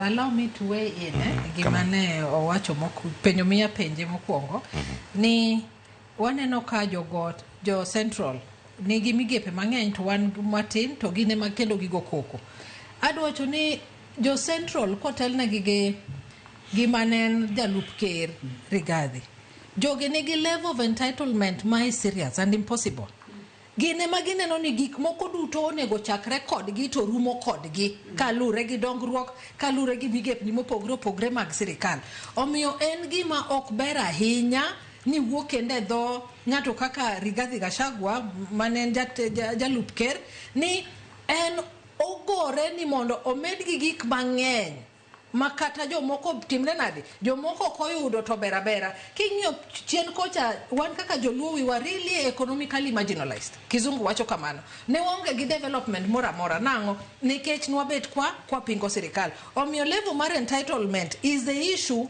Allow me to weigh in, gimane owacho penjo miya penje mokwongo ni waneno ka jogot jo central nigi migepe mang'eny to wan matin to gine makendo gigo koko. Adwacho ni jo central kotelnegi gimanen jalup ker Rigathi, joge nigi level of entitlement ma is serious and impossible. Gine magineno ni gik moko duto onego chakre kodgi to rumo kodgi kalure gi dongruok, kalure gi migepni mopogre mag sirikal. Omiyo en gima ok ber ahinya ni wuok kende dho ng'ato kaka Rigathi Gachagua manen jalup ker ni en ogore ni mondo omed gi gik mang'eny makata jomoko timre nade, jomoko koyudo to berabera. King'iyo chien kocha wan kaka joluo we were really economically marginalized. Kizungu wacho kamano. Ne waonge gi development mora nango nikech nwabet kwa pingo sirikal. Omiyo level mar entitlement is the issue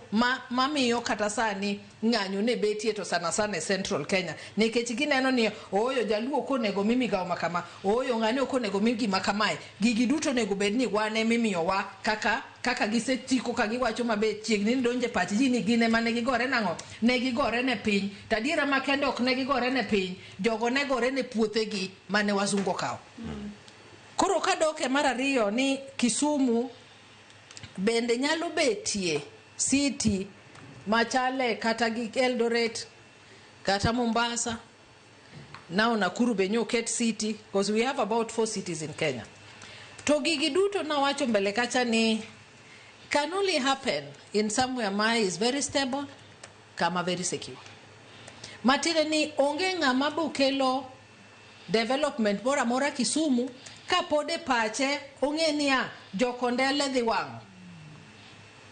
mamiyo kata sani ng'anyo ne betie to sana Central Kenya. Nikech gineno ni oyo jaluo konego mimi gawa makama, oyo ng'ani konego mimi gima kamae. Gigi duto nego bedni wane mimiyo wa kaka gisetiko ka giwacho mabe chiegni donje pach ji ni gine mane gigore nango ne gigore ne piny tadiera makende ok ne gigore ne piny jogo ne gore ne puothegi mane wazungo kawo. Koro kadoke mar ariyo ni Kisumu bende nyalo betie city machale kata gi Eldoret kata Mombasa now Nakuru be nyoket city because we have about 4 cities in Kenya. To gigi duto na wacho mbele kacha ni can only happen in somewhere ma is very stable, kama very secure. Matire ni onge ng'ama bukelo development mora Kisumu kapode pache onge niya jokondele dhi wang'.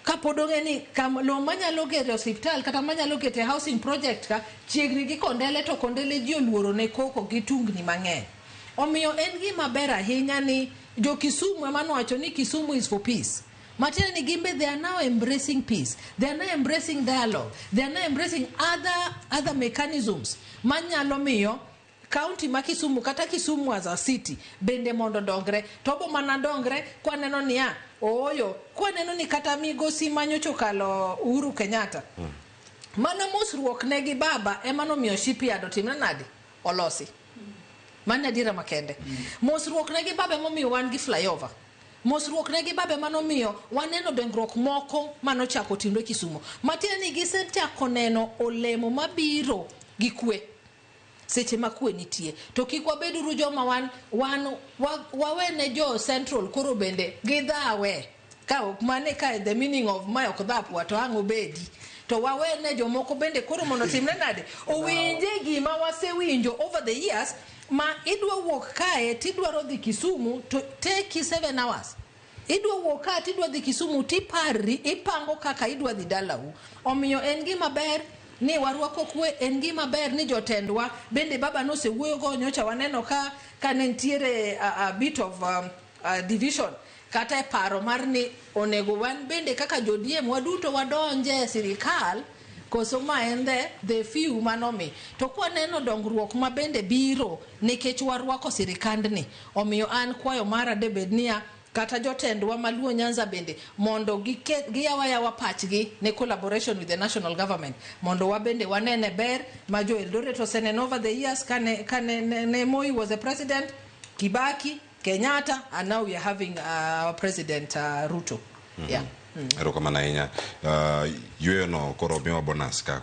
Kapod onge ni lo manyalo gere hospital kata manyalo gete housing project ka chiegni gi kondele to kondele ji oluoro ne koko gi tungni mang'eny. Omiyo en gima ber ahinya ni jo Kisumu emano wacho ni Kisumu is for peace. Matene ni gimbe they are now embracing peace. They are now embracing dialogue. They are now embracing other mechanisms. Manyalo miyo county ma Kisumu kata Kisumu as a city bende mondo dongre. Tobo mana dongre kwa neno niya oyo kwa neno ni kata migosi manyocho kalo Uhuru Kenyatta. Mana mosruok negi baba emano miyo shipyard otimre nade olosi. Manya dira makende. Mosruok negi baba emomiyo wan gi flyover. Mosruok negi babe mano miyo waneno dongruok moko mano chako timre Kisumu. Matine ni gisechako neno olemo mabiro gi kwe. Seche ma kwe nitie. To kik wabeduru joma wawene jo central koro bende gidhawe. Ka mane ka the meaning of my okdhapwa to ang' obedi. To wawene jomoko bende koro mondo timre nade. Owinje gima wasewinjo over the years. Ma idwa wuok kae tidwaro dhi Kisumu to take 7 hours. Idwa wuok kae tidwa dhi Kisumu tipari ipango kaka idwa dhi dalau. Omiyo en gima ber ni warwako kwe, en gima ber ni jotendwa bende baba no se wuoyo go nyocha waneno ka nentiere a bit of division kata paro mar ni onego wan bende kaka jodiem waduto wadonje sirikal koso maende the few manomi to kwa neno dongruok ma bende biro nikech warwako sirikandni. Omiyo an kwayo mara debednia kata jotendwa maluo Nyanza bende mondo giyawa pachgi ne collaboration with the national government mondo wabende wanene ber ma jo Eldoret oseneno over the years kane Moi was the president, Kibaki, Kenyatta, and now we are having our president Ruto. Yeah. Erokamana ahinya. Yueyo no koro miwa bonus ka